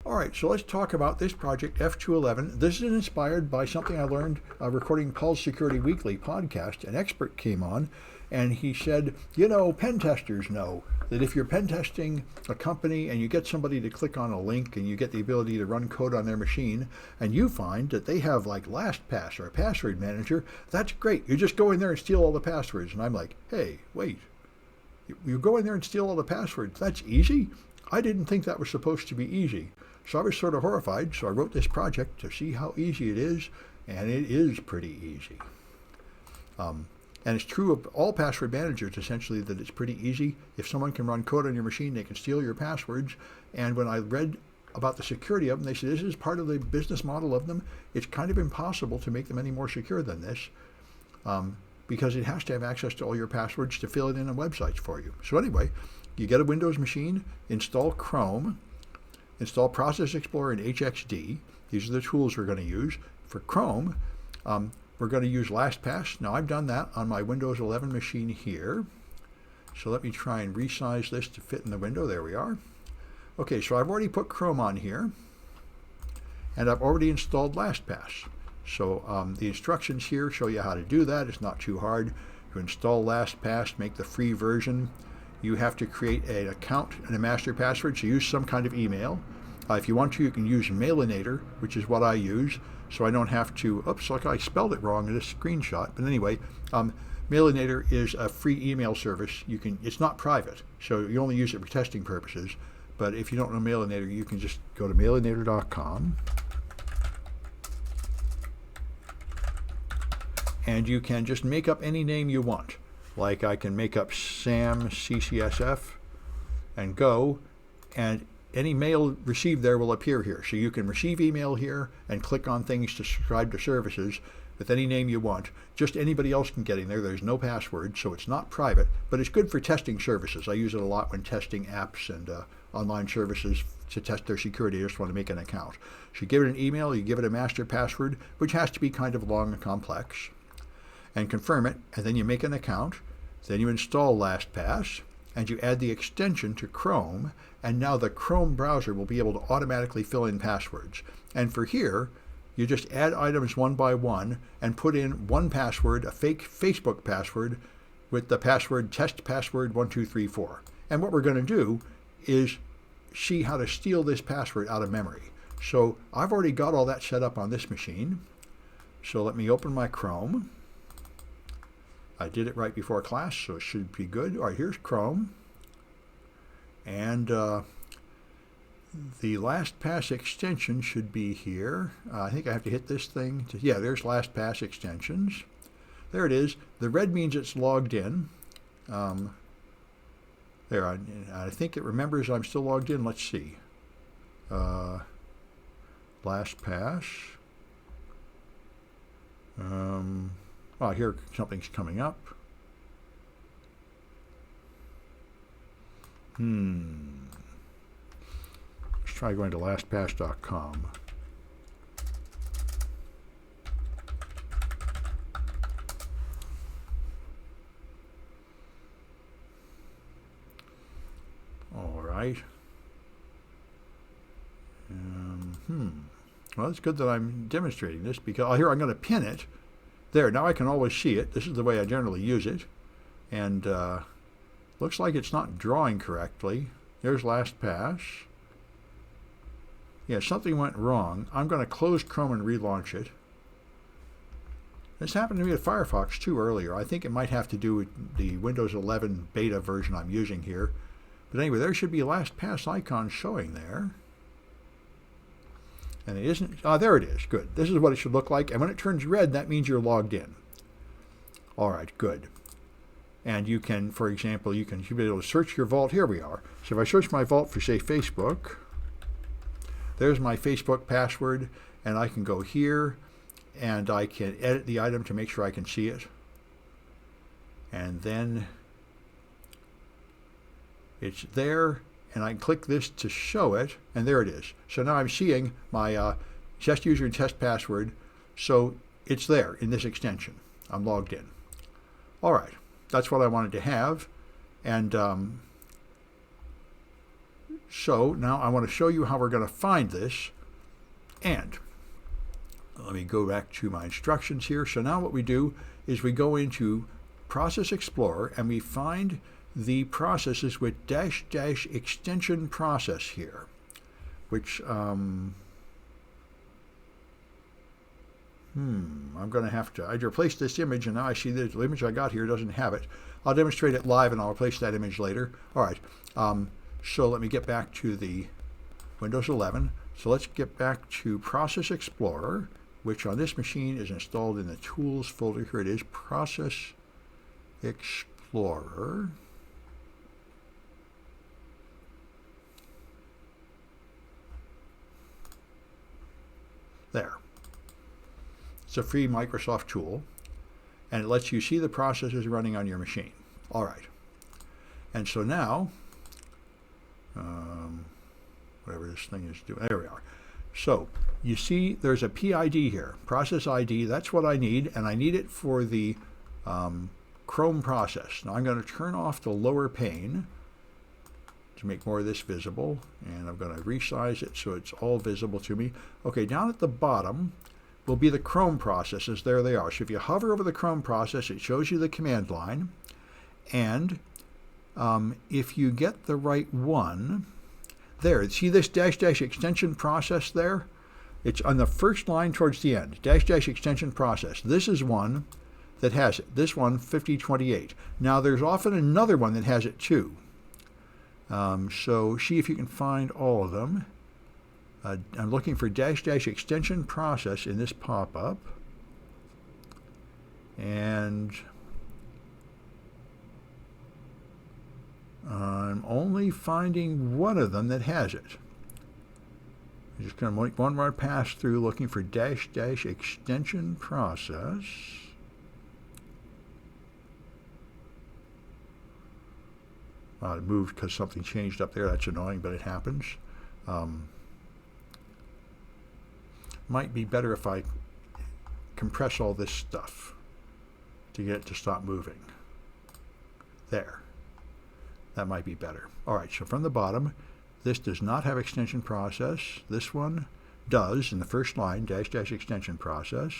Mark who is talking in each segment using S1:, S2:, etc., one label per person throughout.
S1: All right, so let's talk about this project, F211. This is inspired by something I learned recording Paul's Security Weekly podcast. An expert came on, and he said, pen testers know that if you're pen testing a company and you get somebody to click on a link and you get the ability to run code on their machine, and you find that they have like LastPass or a password manager, that's great. You just go in there and steal all the passwords. And I'm like, hey, wait. You go in there and steal all the passwords. That's easy? I didn't think that was supposed to be easy. So I was sort of horrified, so I wrote this project to see how easy it is, and it is pretty easy. And it's true of all password managers, essentially, that it's pretty easy. If someone can run code on your machine, they can steal your passwords. And when I read about the security of them, they said this is part of the business model of them. It's kind of impossible to make them any more secure than this, because it has to have access to all your passwords to fill it in on websites for you. So anyway, you get a Windows machine, install Chrome, install Process Explorer and HXD. These are the tools we're going to use. For Chrome, we're going to use LastPass. Now, I've done that on my Windows 11 machine here. So let me try and resize this to fit in the window. There we are. Okay, so I've already put Chrome on here, and I've already installed LastPass. So the instructions here show you how to do that. It's not too hard. To install LastPass, make the free version. You have to create an account and a master password, so use some kind of email. If you want to, you can use Mailinator, which is what I use, so I don't have to, oops, like I spelled it wrong in this screenshot. But anyway, Mailinator is a free email service. It's not private, so you only use it for testing purposes. But if you don't know Mailinator, you can just go to mailinator.com. And you can just make up any name you want. Like I can make up Sam CCSF and go, and any mail received there will appear here. So you can receive email here and click on things to subscribe to services with any name you want. Just anybody else can get in there. There's no password, so it's not private, but it's good for testing services. I use it a lot when testing apps and online services to test their security. I just want to make an account. So you give it an email, you give it a master password, which has to be kind of long and complex, and confirm it, and then you make an account. Then you install LastPass, and you add the extension to Chrome, and now the Chrome browser will be able to automatically fill in passwords. And for here, you just add items one by one and put in one password, a fake Facebook password, with the password test password 1234. And what we're going to do is see how to steal this password out of memory. So I've already got all that set up on this machine. So let me open my Chrome. I did it right before class, so it should be good. All right, here's Chrome. And the LastPass extension should be here. I think I have to hit this thing. Yeah, there's LastPass extensions. There it is. The red means it's logged in. There, I think it remembers I'm still logged in. Let's see. LastPass. Oh, here something's coming up. Let's try going to lastpass.com. All right. Well, it's good that I'm demonstrating this because here I'm going to pin it. There, now I can always see it. This is the way I generally use it. And looks like it's not drawing correctly. There's LastPass. Yeah, something went wrong. I'm going to close Chrome and relaunch it. This happened to me at Firefox too earlier. I think it might have to do with the Windows 11 beta version I'm using here. But anyway, there should be a LastPass icon showing there. And it isn't. There it is. Good. This is what it should look like. And when it turns red, that means you're logged in. All right, good. And you can, for example, you should be able to search your vault. Here we are. So if I search my vault for, say, Facebook, there's my Facebook password. And I can go here, and I can edit the item to make sure I can see it. And then it's there. And I can click this to show it, and there it is. So now I'm seeing my test user and test password, so it's there in this extension. I'm logged in. All right, that's what I wanted to have. And So now I want to show you how we're going to find this. And let me go back to my instructions here. So now what we do is we go into Process Explorer and we find the processes with -- extension process here, which I'm going to have to, I replaced this image and now I see that the image I got here doesn't have it. I'll demonstrate it live and I'll replace that image later. All right, so let me get back to the Windows 11. So let's get back to Process Explorer, which on this machine is installed in the Tools folder. Here it is, Process Explorer. There. It's a free Microsoft tool, and it lets you see the processes running on your machine. All right. And so now, whatever this thing is doing, there we are. So you see there's a PID here, process ID. That's what I need, and I need it for the Chrome process. Now I'm going to turn off the lower pane to make more of this visible, and I'm going to resize it so it's all visible to me. Okay, down at the bottom will be the Chrome processes. There they are. So if you hover over the Chrome process, it shows you the command line, and if you get the right one, there, see this -- extension process there? It's on the first line towards the end, -- extension process. This is one that has it. This one, 5028. Now there's often another one that has it too. So see if you can find all of them. I'm looking for -- extension process in this pop-up. And I'm only finding one of them that has it. I'm just going to make one more pass through looking for -- extension process. It moved because something changed up there. That's annoying, but it happens. Might be better if I compress all this stuff to get it to stop moving. There. That might be better. All right, so from the bottom, this does not have extension process. This one does in the first line, -- extension process.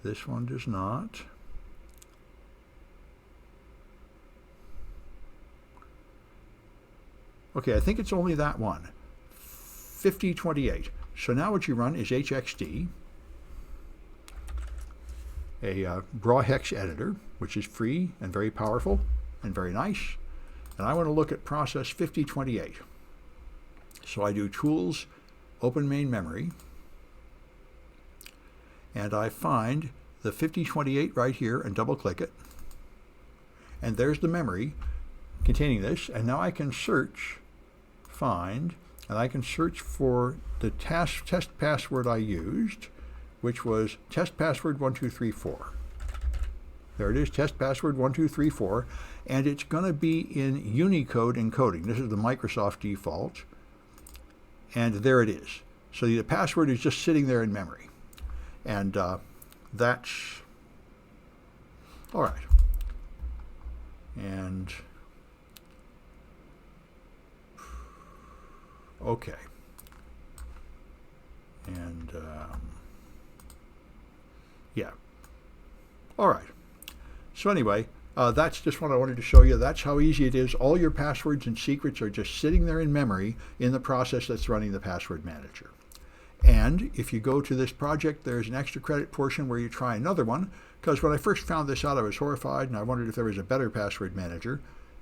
S1: This one does not. Okay, I think it's only that one, 5028. So now what you run is HXD, a raw hex editor, which is free and very powerful and very nice. And I want to look at process 5028. So I do Tools, Open Main Memory, and I find the 5028 right here and double-click it. And there's the memory containing this. And now I can search, find, and I can search for the test password I used, which was test password 1234. There it is, test password 1234, and it's going to be in Unicode encoding. This is the Microsoft default, and there it is. So the password is just sitting there in memory, and that's all right. And okay, and yeah, all right. So anyway, that's just what I wanted to show you. That's how easy it is. All your passwords and secrets are just sitting there in memory in the process that's running the password manager. And if you go to this project, there's an extra credit portion where you try another one, because when I first found this out, I was horrified, and I wondered if there was a better password manager,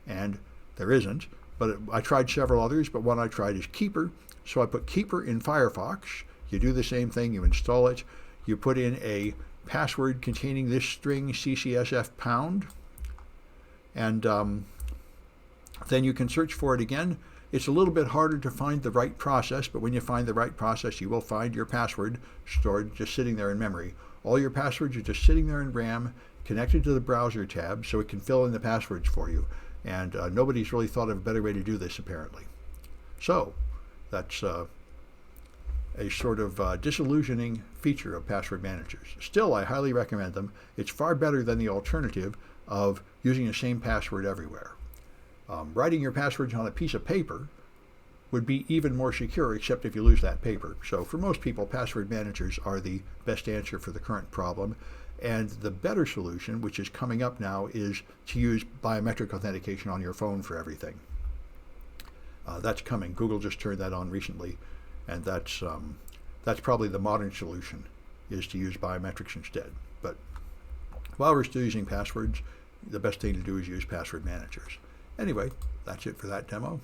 S1: and there isn't. But I tried several others, but one I tried is Keeper. So I put Keeper in Firefox. You do the same thing. You install it. You put in a password containing this string ccSF#, and then you can search for it again. It's a little bit harder to find the right process, but when you find the right process, you will find your password stored just sitting there in memory. All your passwords are just sitting there in RAM, connected to the browser tab, so it can fill in the passwords for you. And nobody's really thought of a better way to do this, apparently. So that's a sort of disillusioning feature of password managers. Still, I highly recommend them. It's far better than the alternative of using the same password everywhere. Writing your passwords on a piece of paper would be even more secure, except if you lose that paper. So for most people, password managers are the best answer for the current problem. And the better solution, which is coming up now, is to use biometric authentication on your phone for everything. That's coming. Google just turned that on recently, and that's probably the modern solution, is to use biometrics instead. But while we're still using passwords, the best thing to do is use password managers. Anyway, that's it for that demo.